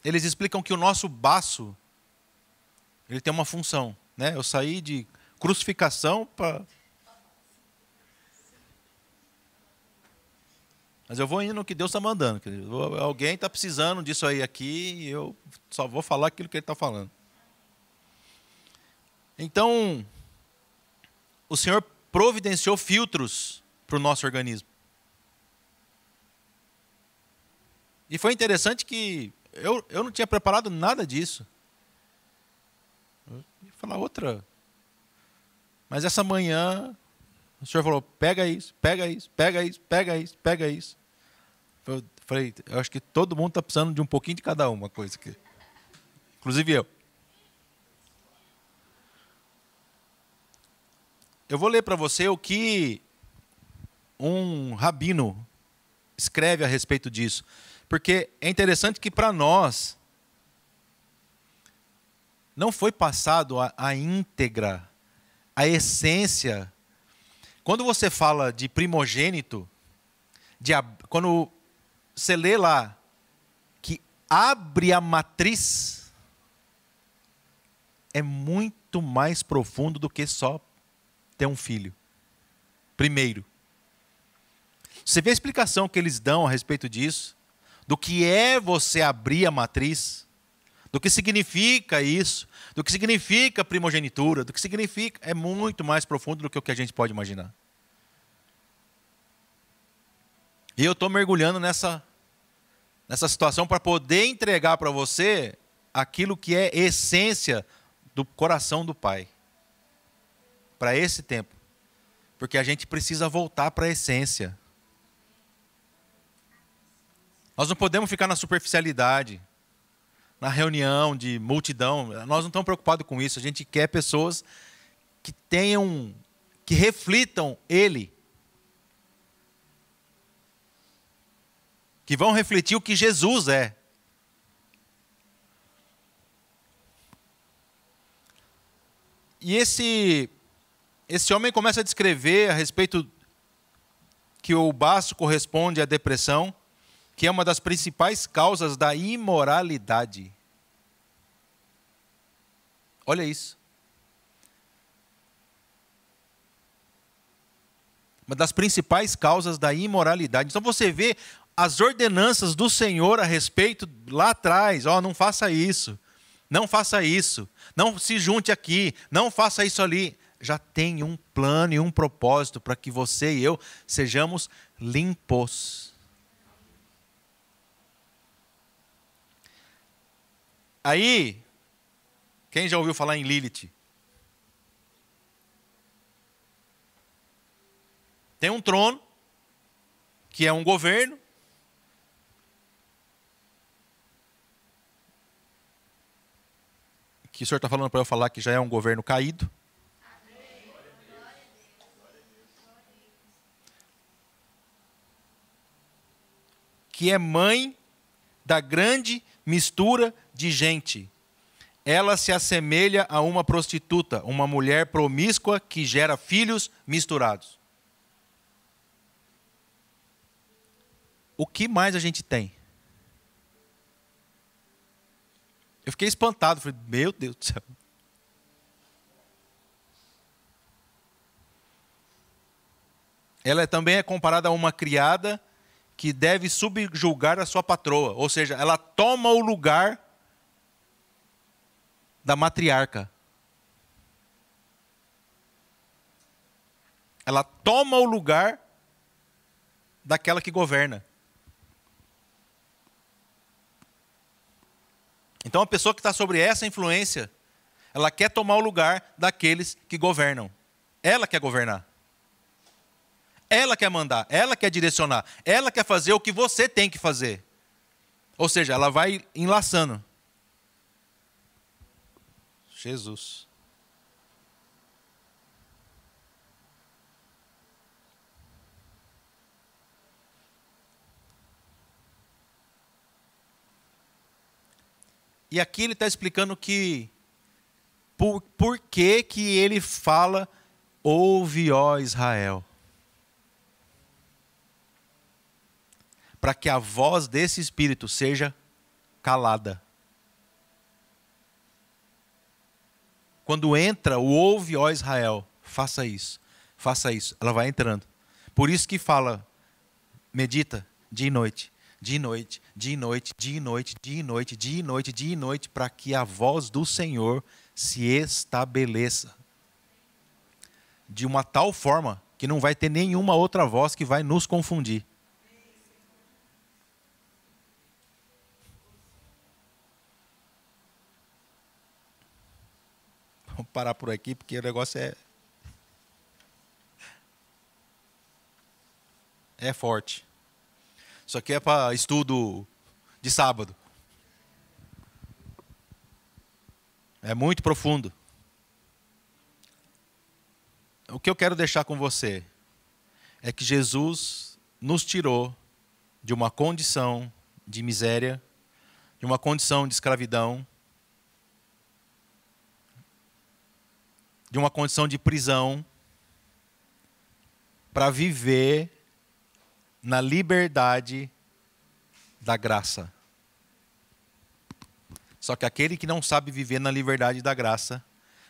eles explicam que o nosso baço, ele tem uma função, né? Eu saí de crucificação para... Mas eu vou indo no que Deus está mandando. Alguém está precisando disso aí aqui e eu só vou falar aquilo que Ele está falando. Então, o Senhor providenciou filtros para o nosso organismo. E foi interessante que eu não tinha preparado nada disso. Eu ia falar outra. Mas essa manhã, o Senhor falou, pega isso, pega isso, pega isso, pega isso, pega isso. Eu falei, eu acho que todo mundo está precisando de um pouquinho de cada uma coisa aqui. Inclusive eu. Eu vou ler para você o que um rabino escreve a respeito disso. Porque é interessante que para nós não foi passado a íntegra, a essência. Quando você fala de primogênito, quando você lê lá que abre a matriz, é muito mais profundo do que só ter um filho. Primeiro. Você vê a explicação que eles dão a respeito disso, do que é você abrir a matriz, do que significa isso, do que significa primogenitura, do que significa... É muito mais profundo do que o que a gente pode imaginar. E eu estou mergulhando nessa situação para poder entregar para você aquilo que é essência do coração do Pai. Para esse tempo. Porque a gente precisa voltar para a essência. Nós não podemos ficar na superficialidade, na reunião de multidão. Nós não estamos preocupados com isso. A gente quer pessoas que que reflitam Ele. Que vão refletir o que Jesus é. E esse homem começa a descrever a respeito que o baço corresponde à depressão, que é uma das principais causas da imoralidade. Olha isso. Uma das principais causas da imoralidade. Então você vê as ordenanças do Senhor a respeito lá atrás. Ó, não faça isso. Não faça isso. Não se junte aqui. Não faça isso ali. Já tem um plano e um propósito para que você e eu sejamos limpos. Aí, quem já ouviu falar em Lilith? Tem um trono, que é um governo. Que o senhor está falando para eu falar que já é um governo caído. Que é mãe da grande mistura de gente. Ela se assemelha a uma prostituta, uma mulher promíscua que gera filhos misturados. O que mais a gente tem? Eu fiquei espantado, falei, meu Deus do céu. Ela também é comparada a uma criada que deve subjugar a sua patroa. Ou seja, ela toma o lugar da matriarca. Ela toma o lugar daquela que governa. Então a pessoa que está sobre essa influência, ela quer tomar o lugar daqueles que governam. Ela quer governar. Ela quer mandar, ela quer direcionar, ela quer fazer o que você tem que fazer. Ou seja, ela vai enlaçando. Jesus. E aqui ele está explicando que por que ele fala, ouve, ó Israel. Para que a voz desse Espírito seja calada. Quando entra o ouve, ó Israel, faça isso, ela vai entrando. Por isso que fala, medita dia e noite, dia e noite, dia e noite, dia e noite, dia e noite, dia e noite, dia e noite, para que a voz do Senhor se estabeleça. De uma tal forma que não vai ter nenhuma outra voz que vai nos confundir. Vamos parar por aqui, porque o negócio é forte. Isso aqui é para estudo de sábado. É muito profundo. O que eu quero deixar com você é que Jesus nos tirou de uma condição de miséria, de uma condição de escravidão, de uma condição de prisão, para viver na liberdade da graça. Só que aquele que não sabe viver na liberdade da graça,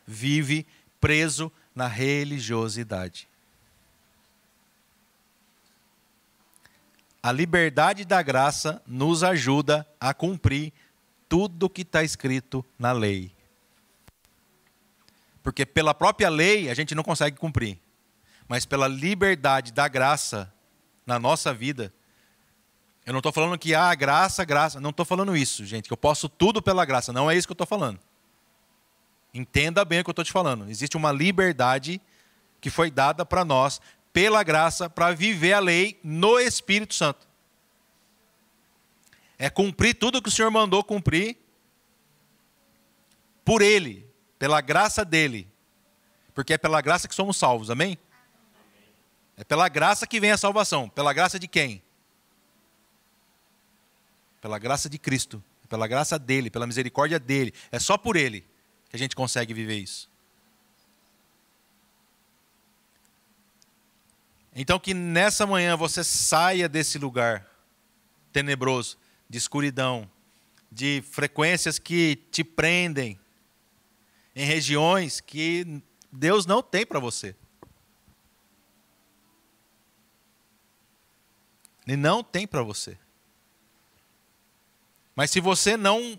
vive preso na religiosidade. A liberdade da graça nos ajuda a cumprir tudo o que está escrito na lei. Porque pela própria lei a gente não consegue cumprir. Mas pela liberdade da graça na nossa vida, eu não estou falando que graça, não estou falando isso, gente, que eu posso tudo pela graça. Não é isso que eu estou falando. Entenda bem o que eu estou te falando. Existe uma liberdade que foi dada para nós, pela graça, para viver a lei no Espírito Santo. É cumprir tudo que o Senhor mandou cumprir por Ele, pela graça dEle. Porque é pela graça que somos salvos, amém? É pela graça que vem a salvação. Pela graça de quem? Pela graça de Cristo. Pela graça dEle, pela misericórdia dEle. É só por Ele que a gente consegue viver isso. Então que nessa manhã você saia desse lugar tenebroso, de escuridão, de frequências que te prendem em regiões que Deus não tem para você. Ele não tem para você. Mas se você não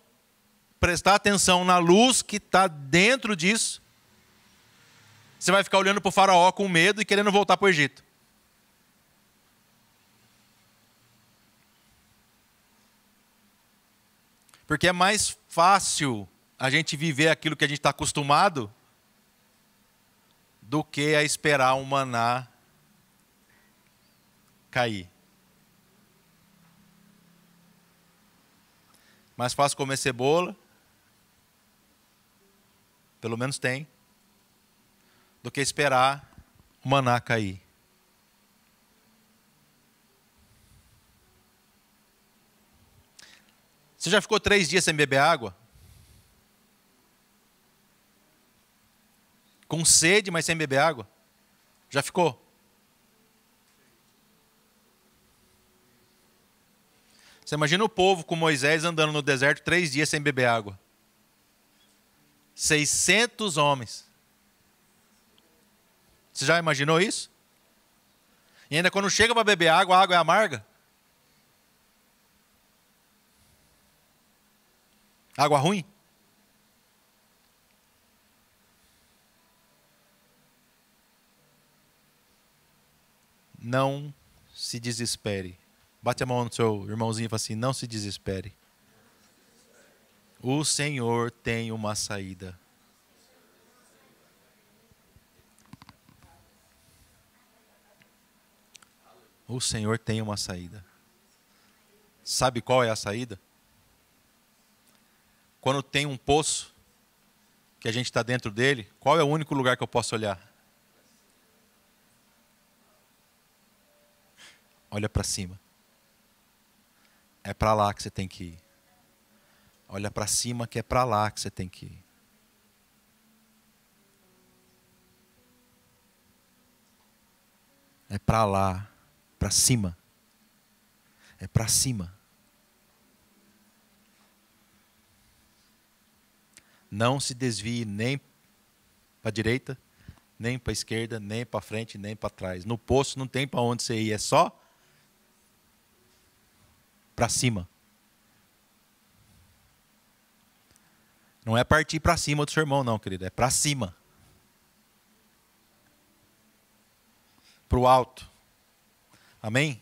prestar atenção na luz que está dentro disso, você vai ficar olhando para o faraó com medo e querendo voltar para o Egito. Porque é mais fácil a gente viver aquilo que a gente está acostumado do que a esperar um maná cair. Mais fácil comer cebola, pelo menos tem, do que esperar o maná cair. Você já ficou 3 dias sem beber água? Com sede, mas sem beber água? Já ficou? Você imagina o povo com Moisés andando no deserto 3 dias sem beber água. 600 homens. Você já imaginou isso? E ainda quando chega para beber água, a água é amarga. Água ruim? não se desespere. Bate a mão no seu irmãozinho e fala assim: não se desespere. O Senhor tem uma saída. O Senhor tem uma saída. Sabe qual é a saída? Quando tem um poço, que a gente está dentro dele, qual é o único lugar que eu posso olhar? Olha para cima. É para lá que você tem que ir. Olha para cima que é para lá que você tem que ir. É para lá, para cima. É para cima. Não se desvie nem para a direita, nem para a esquerda, nem para frente, nem para trás. No poço não tem para onde você ir, é só para cima. Não é partir para cima do seu irmão, não, querido. É para cima. Para o alto. Amém?